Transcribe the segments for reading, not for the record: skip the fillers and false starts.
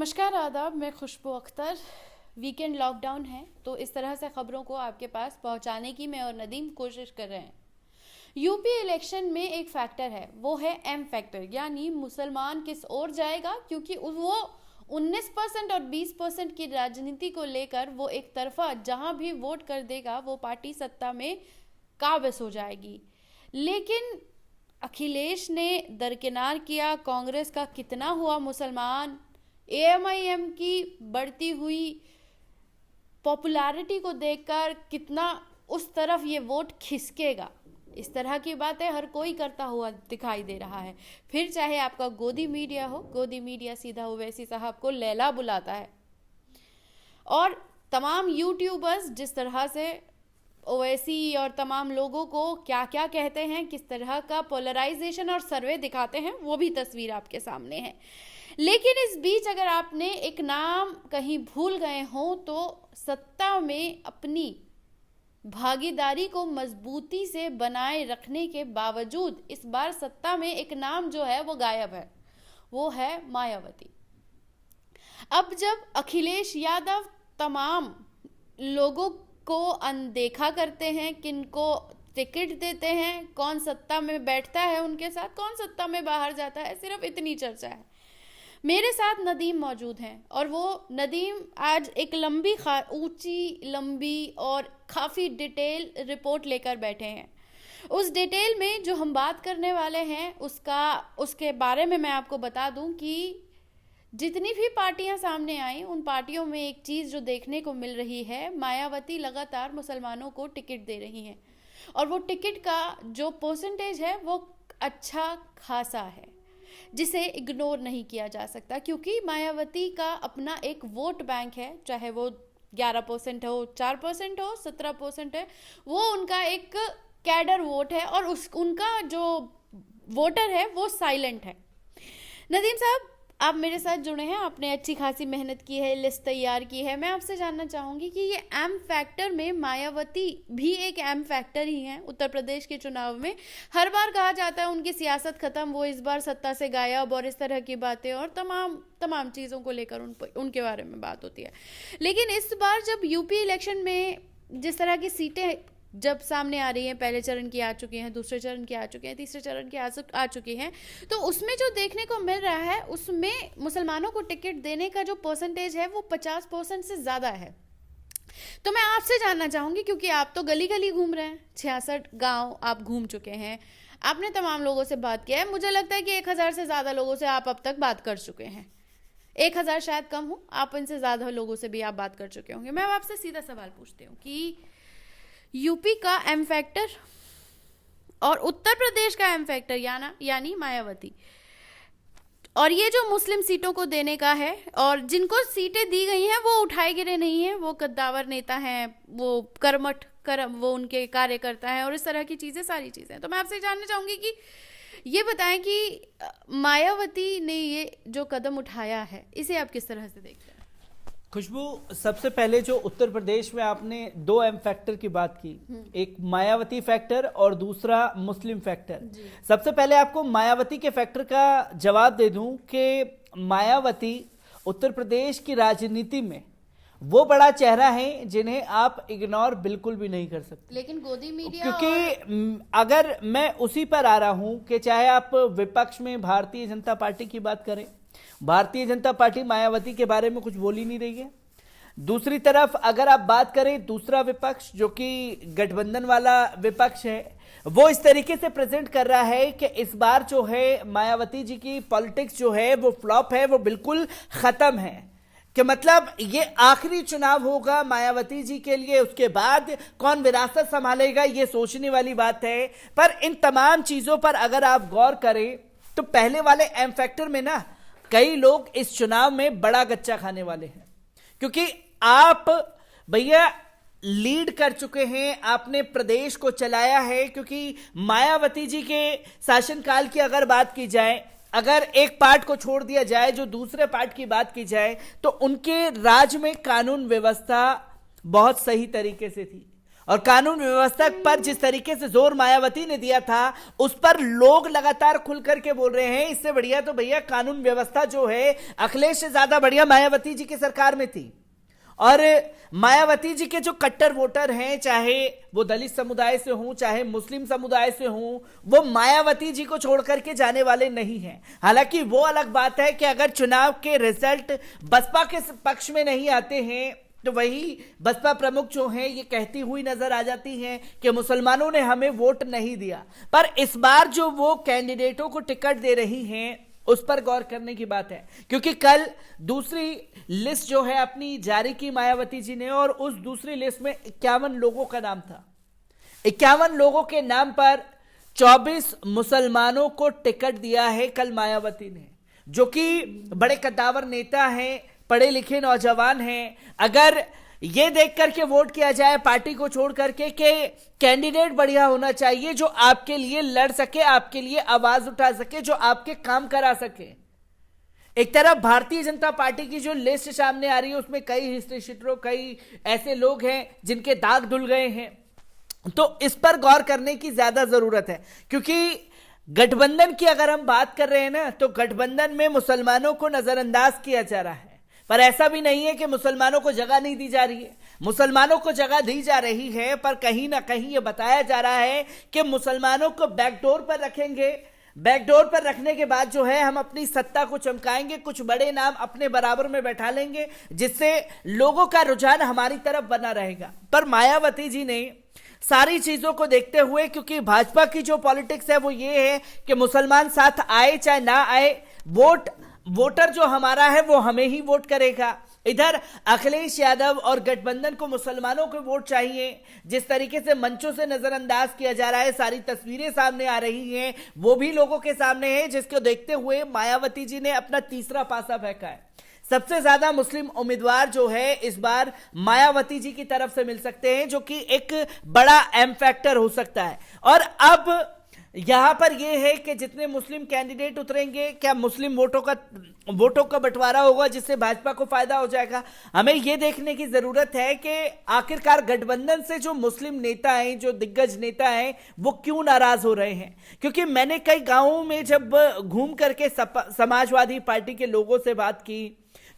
नमस्कार, आदाब। मैं खुशबू अख्तर। वीकेंड लॉकडाउन है तो इस तरह से खबरों को आपके पास पहुंचाने की मैं और नदीम कोशिश कर रहे हैं। यूपी इलेक्शन में एक फैक्टर है, वो है एम फैक्टर, यानी मुसलमान किस ओर जाएगा, क्योंकि वो 19% और 20% की राजनीति को लेकर वो एक तरफा जहां भी वोट कर देगा वो पार्टी सत्ता में काबिज हो जाएगी। लेकिन अखिलेश ने दरकिनार किया कांग्रेस का कितना हुआ मुसलमान, एएमआईएम की बढ़ती हुई पॉपुलैरिटी को देखकर कितना उस तरफ ये वोट खिसकेगा, इस तरह की बातें हर कोई करता हुआ दिखाई दे रहा है। फिर चाहे आपका गोदी मीडिया हो, गोदी मीडिया सीधा ओवैसी साहब को लैला बुलाता है और तमाम यूट्यूबर्स जिस तरह से ओवैसी और तमाम लोगों को क्या क्या कहते हैं, किस तरह का पोलराइजेशन और सर्वे दिखाते हैं, वो भी तस्वीर आपके सामने है। लेकिन इस बीच अगर आपने एक नाम कहीं भूल गए हो तो सत्ता में अपनी भागीदारी को मजबूती से बनाए रखने के बावजूद इस बार सत्ता में एक नाम जो है वो गायब है, वो है मायावती। अब जब अखिलेश यादव तमाम लोगों को अनदेखा करते हैं, किनको टिकट देते हैं, कौन सत्ता में बैठता है उनके साथ, कौन सत्ता में बाहर जाता है, सिर्फ इतनी चर्चा है। मेरे साथ नदीम मौजूद हैं और वो नदीम आज एक ऊंची लंबी और काफ़ी डिटेल रिपोर्ट लेकर बैठे हैं। उस डिटेल में जो हम बात करने वाले हैं उसके बारे में मैं आपको बता दूं कि जितनी भी पार्टियां सामने आई उन पार्टियों में एक चीज़ जो देखने को मिल रही है, मायावती लगातार मुसलमानों को टिकट दे रही हैं और वो टिकट का जो परसेंटेज है वो अच्छा खासा है, जिसे इग्नोर नहीं किया जा सकता, क्योंकि मायावती का अपना एक वोट बैंक है, चाहे वो 11% हो, 4% हो, 17% है, वो उनका एक कैडर वोट है और उनका जो वोटर है वो साइलेंट है। नदीम साहब, आप मेरे साथ जुड़े हैं, आपने अच्छी खासी मेहनत की है, लिस्ट तैयार की है। मैं आपसे जानना चाहूँगी कि ये एम फैक्टर में मायावती भी एक एम फैक्टर ही है। उत्तर प्रदेश के चुनाव में हर बार कहा जाता है उनकी सियासत खत्म, वो इस बार सत्ता से गायब और इस तरह की बातें और तमाम चीज़ों को लेकर उनके बारे में बात होती है। लेकिन इस बार जब यूपी इलेक्शन में जिस तरह की सीटें जब सामने आ रही हैं, पहले चरण की आ चुकी हैं, दूसरे चरण की आ चुकी हैं, तीसरे चरण की आ चुकी हैं, तो उसमें जो देखने को मिल रहा है उसमें मुसलमानों को टिकट देने का जो परसेंटेज है वो 50% से ज़्यादा है। तो मैं आपसे जानना चाहूँगी, क्योंकि आप तो गली गली घूम रहे हैं, 66 गाँव आप घूम चुके हैं, आपने तमाम लोगों से बात किया है, मुझे लगता है कि 1000 से ज़्यादा लोगों से आप अब तक बात कर चुके हैं। 1000 शायद कम हो, आप इनसे ज़्यादा लोगों से भी आप बात कर चुके होंगे। मैं आपसे सीधा सवाल पूछती हूँ कि यूपी का एम फैक्टर और उत्तर प्रदेश का एम फैक्टर यानी मायावती, और ये जो मुस्लिम सीटों को देने का है और जिनको सीटें दी गई हैं वो उठाए गिरे नहीं हैं, वो कद्दावर नेता हैं, वो वो उनके कार्यकर्ता हैं और इस तरह की चीज़ें, सारी चीज़ें। तो मैं आपसे जानना चाहूँगी कि ये बताएं कि मायावती ने ये जो कदम उठाया है इसे आप किस तरह से देखते हैं? खुशबू, सबसे पहले जो उत्तर प्रदेश में आपने 2 एम फैक्टर की बात की, एक मायावती फैक्टर और दूसरा मुस्लिम फैक्टर। सबसे पहले आपको मायावती के फैक्टर का जवाब दे दूं कि मायावती उत्तर प्रदेश की राजनीति में वो बड़ा चेहरा है जिन्हें आप इग्नोर बिल्कुल भी नहीं कर सकते। लेकिन गोदी मीडिया, क्योंकि अगर मैं उसी पर आ रहा हूं कि चाहे आप विपक्ष में भारतीय जनता पार्टी की बात करें, भारतीय जनता पार्टी मायावती के बारे में कुछ बोल ही नहीं रही है। दूसरी तरफ अगर आप बात करें दूसरा विपक्ष जो कि गठबंधन वाला विपक्ष है, वो इस तरीके से प्रेजेंट कर रहा है कि इस बार जो है मायावती जी की पॉलिटिक्स जो है वो फ्लॉप है, वो बिल्कुल खत्म है, कि मतलब ये आखिरी चुनाव होगा मायावती जी के लिए, उसके बाद कौन विरासत संभालेगा ये सोचने वाली बात है। पर इन तमाम चीजों पर अगर आप गौर करें तो पहले वाले एम फैक्टर में ना कई लोग इस चुनाव में बड़ा गच्चा खाने वाले हैं, क्योंकि आप भैया लीड कर चुके हैं, आपने प्रदेश को चलाया है। क्योंकि मायावती जी के शासनकाल की अगर बात की जाए, अगर एक पार्ट को छोड़ दिया जाए, जो दूसरे पार्ट की बात की जाए, तो उनके राज में कानून व्यवस्था बहुत सही तरीके से थी और कानून व्यवस्था पर जिस तरीके से जोर मायावती ने दिया था, उस पर लोग लगातार खुल करके बोल रहे हैं इससे बढ़िया तो भैया कानून व्यवस्था जो है अखिलेश से ज्यादा बढ़िया मायावती जी की सरकार में थी। और मायावती जी के जो कट्टर वोटर हैं, चाहे वो दलित समुदाय से हों चाहे मुस्लिम समुदाय से हों, वो मायावती जी को छोड़ करके जाने वाले नहीं हैं। हालांकि वो अलग बात है कि अगर चुनाव के रिजल्ट बसपा के पक्ष में नहीं आते हैं तो वही बसपा प्रमुख जो हैं ये कहती हुई नजर आ जाती हैं कि मुसलमानों ने हमें वोट नहीं दिया। पर इस बार जो वो कैंडिडेटों को टिकट दे रही हैं उस पर गौर करने की बात है, क्योंकि कल दूसरी लिस्ट जो है अपनी जारी की मायावती जी ने, और उस दूसरी लिस्ट में 51 लोगों का नाम था। 51 लोगों के नाम पर 24 मुसलमानों को टिकट दिया है कल मायावती ने, जो कि बड़े कद्दावर नेता हैं, पढ़े लिखे नौजवान हैं। अगर ये देख करके वोट किया जाए पार्टी को छोड़ करके कि कैंडिडेट बढ़िया होना चाहिए जो आपके लिए लड़ सके, आपके लिए आवाज उठा सके, जो आपके काम करा सके। एक तरफ भारतीय जनता पार्टी की जो लिस्ट सामने आ रही है उसमें कई हिस्ट्री शीटरों, कई ऐसे लोग हैं जिनके दाग धुल गए हैं, तो इस पर गौर करने की ज्यादा जरूरत है। क्योंकि गठबंधन की अगर हम बात कर रहे हैं ना, तो गठबंधन में मुसलमानों को नजरअंदाज किया जा रहा है। पर ऐसा भी नहीं है कि मुसलमानों को जगह नहीं दी जा रही है, मुसलमानों को जगह दी जा रही है। पर कहीं ना कहीं ये बताया जा रहा है कि मुसलमानों को बैकडोर पर रखेंगे, बैकडोर पर रखने के बाद जो है हम अपनी सत्ता को चमकाएंगे, कुछ बड़े नाम अपने बराबर में बैठा लेंगे, जिससे लोगों का रुझान हमारी तरफ बना रहेगा। पर मायावती जी ने सारी चीजों को देखते हुए, क्योंकि भाजपा की जो पॉलिटिक्स है वो ये है कि मुसलमान साथ आए चाहे ना आए, वोटर जो हमारा है वो हमें ही वोट करेगा। इधर अखिलेश यादव और गठबंधन को मुसलमानों के वोट चाहिए। जिस तरीके से मंचों से नजरअंदाज किया जा रहा है, सारी तस्वीरें सामने आ रही हैं, वो भी लोगों के सामने है, जिसको देखते हुए मायावती जी ने अपना तीसरा पासा फेंका है। सबसे ज्यादा मुस्लिम उम्मीदवार जो है इस बार मायावती जी की तरफ से मिल सकते हैं, जो कि एक बड़ा एम फैक्टर हो सकता है। और अब यहां पर यह है कि जितने मुस्लिम कैंडिडेट उतरेंगे, क्या मुस्लिम वोटों का बंटवारा होगा जिससे भाजपा को फायदा हो जाएगा। हमें यह देखने की जरूरत है कि आखिरकार गठबंधन से जो मुस्लिम नेता हैं, जो दिग्गज नेता हैं, वो क्यों नाराज हो रहे हैं। क्योंकि मैंने कई गांवों में जब घूम करके समाजवादी पार्टी के लोगों से बात की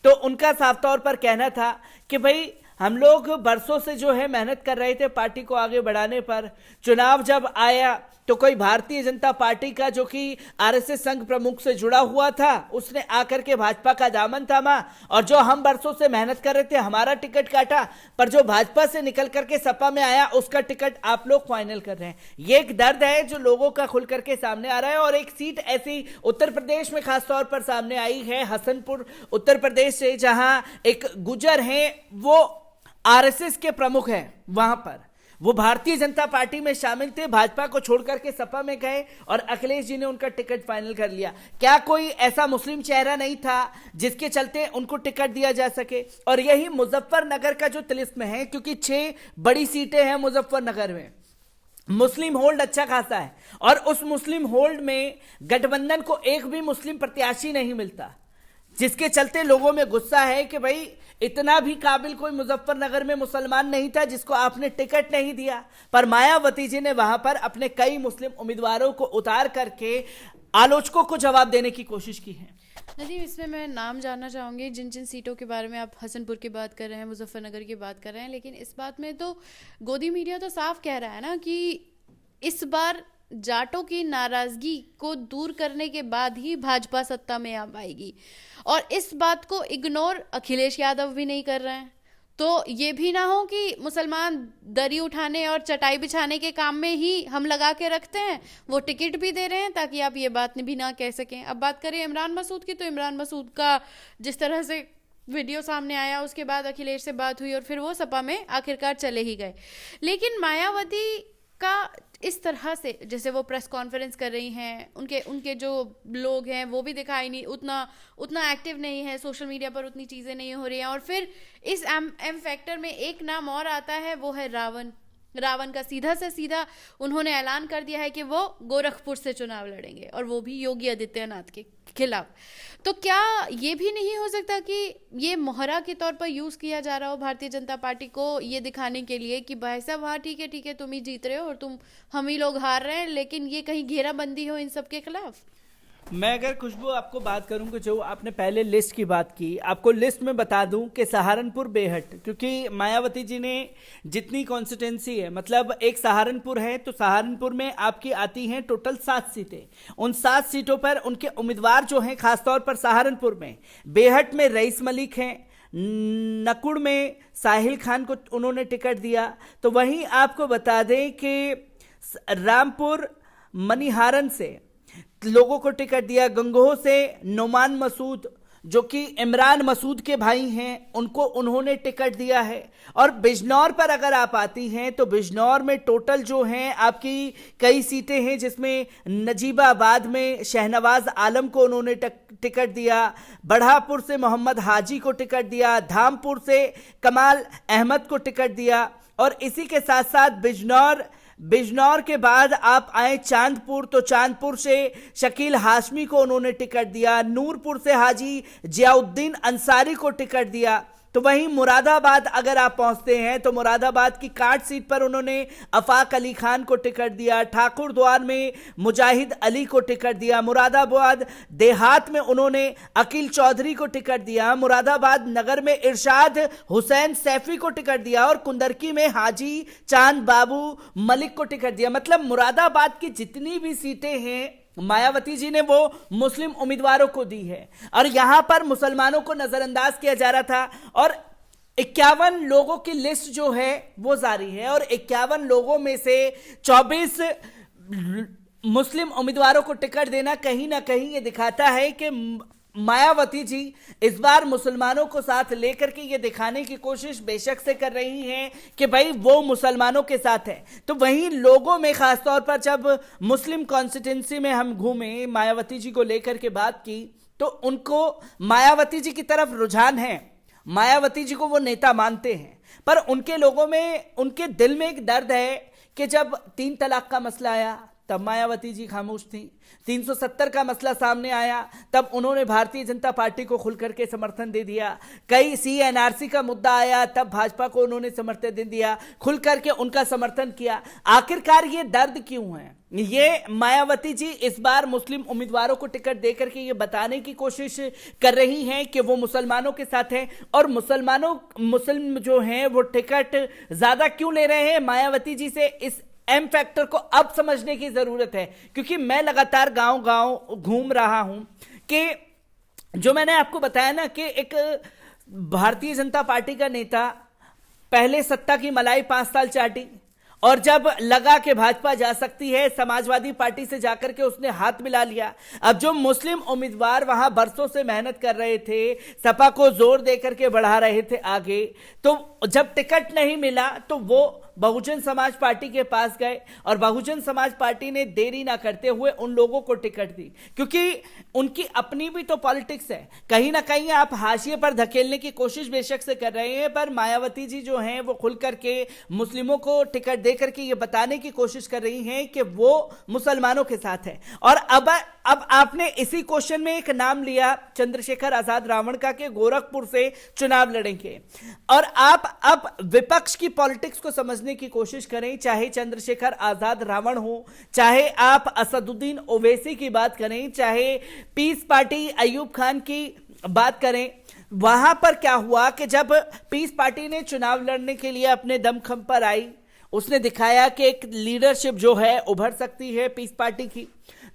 तो उनका साफ तौर पर कहना था कि भाई हम लोग बरसों से जो है मेहनत कर रहे थे पार्टी को आगे बढ़ाने पर, चुनाव जब आया तो कोई भारतीय जनता पार्टी का जो कि आरएसएस संघ प्रमुख से जुड़ा हुआ था, उसने आकर के भाजपा का दामन थामा, और जो हम बरसों से मेहनत कर रहे थे हमारा टिकट काटा, पर जो भाजपा से निकल करके सपा में आया उसका टिकट आप लोग फाइनल कर रहे हैं। ये एक दर्द है जो लोगों का खुल करके सामने आ रहा है। और एक सीट ऐसी उत्तर प्रदेश में खासतौर पर सामने आई है, हसनपुर उत्तर प्रदेश से, जहां एक गुजर है, वो आरएसएस के प्रमुख हैं। वहां पर वो भारतीय जनता पार्टी में शामिल थे, भाजपा को छोड़ करके सपा में गए और अखिलेश जी ने उनका टिकट फाइनल कर लिया। क्या कोई ऐसा मुस्लिम चेहरा नहीं था जिसके चलते उनको टिकट दिया जा सके। और यही मुजफ्फरनगर का जो तिलिस्म है, क्योंकि 6 बड़ी सीटें हैं मुजफ्फरनगर में, मुस्लिम होल्ड अच्छा खासा है, और उस मुस्लिम होल्ड में गठबंधन को एक भी मुस्लिम प्रत्याशी नहीं मिलता, जिसके चलते लोगों में गुस्सा है कि भाई इतना भी काबिल कोई मुजफ्फरनगर में मुसलमान नहीं था जिसको आपने टिकट नहीं दिया। पर मायावती जी ने वहां पर अपने कई मुस्लिम उम्मीदवारों को उतार करके आलोचकों को जवाब देने की कोशिश की है। नदीम, इसमें मैं नाम जानना चाहूँगी जिन जिन सीटों के बारे में आप हसनपुर की बात कर रहे हैं, मुजफ्फरनगर की बात कर रहे हैं, लेकिन इस बात में तो गोदी मीडिया तो साफ कह रहा है ना कि इस बार जाटों की नाराजगी को दूर करने के बाद ही भाजपा सत्ता में आ पाएगी। और इस बात को इग्नोर अखिलेश यादव भी नहीं कर रहे हैं। तो ये भी ना हो कि मुसलमान दरी उठाने और चटाई बिछाने के काम में ही हम लगा के रखते हैं, वो टिकट भी दे रहे हैं ताकि आप ये बात भी ना कह सकें। अब बात करें इमरान मसूद की, तो इमरान मसूद का जिस तरह से वीडियो सामने आया, उसके बाद अखिलेश से बात हुई और फिर वो सपा में आखिरकार चले ही गए। लेकिन मायावती का इस तरह से जैसे वो प्रेस कॉन्फ्रेंस कर रही हैं, उनके जो लोग हैं वो भी दिखाई नहीं, उतना एक्टिव नहीं है, सोशल मीडिया पर उतनी चीज़ें नहीं हो रही हैं। और फिर इस एम फैक्टर में एक नाम और आता है, वो है रावण का सीधा से सीधा उन्होंने ऐलान कर दिया है कि वो गोरखपुर से चुनाव लड़ेंगे, और वो भी योगी आदित्यनाथ के खिलाफ। तो क्या ये भी नहीं हो सकता कि ये मोहरा के तौर पर यूज किया जा रहा हो भारतीय जनता पार्टी को, ये दिखाने के लिए कि भाई साहब हाँ ठीक है तुम ही जीत रहे हो और हम ही लोग हार रहे हैं, लेकिन ये कहीं घेराबंदी हो इन सब के खिलाफ? मैं अगर खुशबू आपको बात करूं कि जो आपने पहले लिस्ट की बात की, आपको लिस्ट में बता दूं कि सहारनपुर बेहट, क्योंकि मायावती जी ने जितनी कॉन्स्टिट्यूंसी है, मतलब एक सहारनपुर है तो सहारनपुर में आपकी आती हैं टोटल 7 सीटें। उन 7 सीटों पर उनके उम्मीदवार जो हैं, खासतौर पर सहारनपुर में बेहट में रईस मलिक हैं, नकुड़ में साहिल खान को उन्होंने टिकट दिया। तो वहीं आपको बता दें कि रामपुर मनिहारन से लोगों को टिकट दिया, गंगोह से नोमान मसूद जो कि इमरान मसूद के भाई हैं, उनको उन्होंने टिकट दिया है। और बिजनौर पर अगर आप आती हैं तो बिजनौर में टोटल जो हैं आपकी कई सीटें हैं, जिसमें नजीबाबाद में शहनवाज आलम को उन्होंने टिकट दिया, बढ़ापुर से मोहम्मद हाजी को टिकट दिया, धामपुर से कमाल अहमद को टिकट दिया। और इसी के साथ साथ बिजनौर के बाद आप आए चांदपुर, तो चांदपुर से शकील हाशमी को उन्होंने टिकट दिया, नूरपुर से हाजी जियाउद्दीन अंसारी को टिकट दिया। तो वहीं मुरादाबाद अगर आप पहुंचते हैं तो मुरादाबाद की काट सीट पर उन्होंने अफाक अली खान को टिकट दिया, ठाकुर द्वार में मुजाहिद अली को टिकट दिया, मुरादाबाद देहात में उन्होंने अकील चौधरी को टिकट दिया, मुरादाबाद नगर में इरशाद हुसैन सैफी को टिकट दिया और कुंदरकी में हाजी चांद बाबू मलिक को टिकट दिया। मतलब मुरादाबाद की जितनी भी सीटें हैं मायावती जी ने वो मुस्लिम उम्मीदवारों को दी है, और यहां पर मुसलमानों को नजरअंदाज किया जा रहा था। और 51 लोगों की लिस्ट जो है वो जारी है, और 51 लोगों में से 24 मुस्लिम उम्मीदवारों को टिकट देना कहीं ना कहीं ये दिखाता है कि मायावती जी इस बार मुसलमानों को साथ लेकर के ये दिखाने की कोशिश बेशक से कर रही हैं कि भाई वो मुसलमानों के साथ है। तो वहीं लोगों में खासतौर पर जब मुस्लिम कॉन्स्टिट्यूंसी में हम घूमे, मायावती जी को लेकर के बात की, तो उनको मायावती जी की तरफ रुझान है, मायावती जी को वो नेता मानते हैं। पर उनके लोगों में, उनके दिल में एक दर्द है कि जब 3 तलाक का मसला आया तब मायावती जी खामोश थी, 370 का मसला सामने आया तब उन्होंने भारतीय जनता पार्टी को खुल करके समर्थन दे दिया, कई CNRC का मुद्दा आया तब भाजपा को उन्होंने समर्थन दे दिया, खुल करके उनका समर्थन किया। आखिरकार ये दर्द क्यों है? ये मायावती जी इस बार मुस्लिम उम्मीदवारों को टिकट देकर के ये बताने की कोशिश कर रही हैं कि वो मुसलमानों के साथ हैं, और मुस्लिम जो हैं वो टिकट ज्यादा क्यों ले रहे हैं मायावती जी से, इस एम फैक्टर को अब समझने की जरूरत है। क्योंकि मैं लगातार गांव-गांव घूम रहा हूं कि जो मैंने आपको बताया ना कि एक भारतीय जनता पार्टी का नेता पहले सत्ता की मलाई 5 साल चाटी, और जब लगा कि भाजपा जा सकती है, समाजवादी पार्टी से जाकर के उसने हाथ मिला लिया। अब जो मुस्लिम उम्मीदवार वहां बरसों से मेहनत कर रहे थे, सपा को जोर देकर के बढ़ा रहे थे आगे, तो जब टिकट नहीं मिला तो वो बहुजन समाज पार्टी के पास गए, और बहुजन समाज पार्टी ने देरी ना करते हुए उन लोगों को टिकट दी, क्योंकि उनकी अपनी भी तो पॉलिटिक्स है। कहीं ना कहीं आप हाशिए पर धकेलने की कोशिश बेशक से कर रहे हैं, पर मायावती जी जो हैं वो खुल करके मुस्लिमों को टिकट दे करके ये बताने की कोशिश कर रही हैं कि वो मुसलमानों के साथ है। और अब आपने इसी क्वेश्चन में एक नाम लिया चंद्रशेखर आजाद रावण का, के गोरखपुर से चुनाव लड़ेंगे, और आप अब विपक्ष की पॉलिटिक्स को समझने की कोशिश करें, चाहे चंद्रशेखर आजाद रावण हो, चाहे आप असदुद्दीन ओवैसी की बात करें, चाहे पीस पार्टी अयूब खान की बात करें। वहां पर क्या हुआ कि जब पीस पार्टी ने चुनाव लड़ने के लिए अपने दमखम पर आई, उसने दिखाया कि एक लीडरशिप जो है उभर सकती है पीस पार्टी की,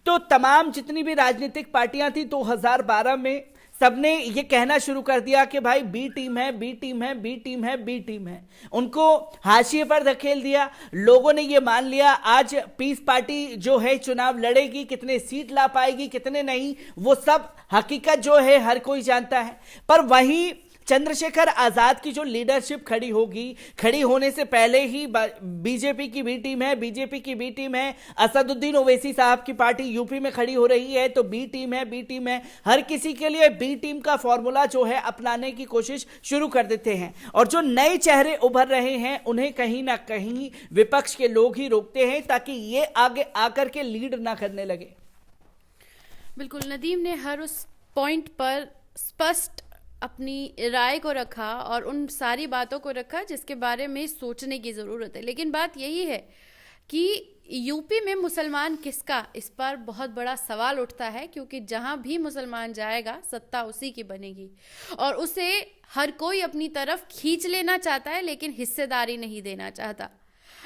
तो तमाम जितनी भी राजनीतिक पार्टियां थी 2012 में सबने ये कहना शुरू कर दिया कि भाई बी टीम है, बी टीम है, बी टीम है, बी टीम है। उनको हाशिए पर धकेल दिया, लोगों ने ये मान लिया। आज पीस पार्टी जो है चुनाव लड़ेगी, कितने सीट ला पाएगी कितने नहीं, वो सब हकीकत जो है हर कोई जानता है। पर वहीं चंद्रशेखर आजाद की जो लीडरशिप खड़ी होगी, खड़ी होने से पहले ही बीजेपी की बी टीम है, बीजेपी की बी टीम है, असदुद्दीन ओवैसी साहब की पार्टी यूपी में खड़ी हो रही है तो बी टीम है, बी टीम है। हर किसी के लिए बी टीम का फॉर्मूला जो है अपनाने की कोशिश शुरू कर देते हैं, और जो नए चेहरे उभर रहे हैं उन्हें कहीं ना कहीं विपक्ष के लोग ही रोकते हैं ताकि ये आगे आकर के लीड ना करने लगे। बिल्कुल, नदीम ने हर उस पॉइंट पर स्पष्ट अपनी राय को रखा और उन सारी बातों को रखा जिसके बारे में सोचने की ज़रूरत है। लेकिन बात यही है कि यूपी में मुसलमान किसका, इस पर बहुत बड़ा सवाल उठता है, क्योंकि जहां भी मुसलमान जाएगा सत्ता उसी की बनेगी और उसे हर कोई अपनी तरफ खींच लेना चाहता है, लेकिन हिस्सेदारी नहीं देना चाहता।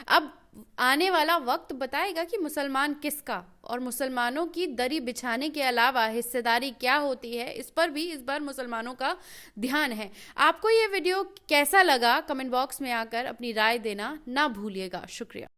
अब आने वाला वक्त बताएगा कि मुसलमान किसका और मुसलमानों की दरी बिछाने के अलावा हिस्सेदारी क्या होती है, इस पर भी इस बार मुसलमानों का ध्यान है। आपको ये वीडियो कैसा लगा, कमेंट बॉक्स में आकर अपनी राय देना ना भूलिएगा। शुक्रिया।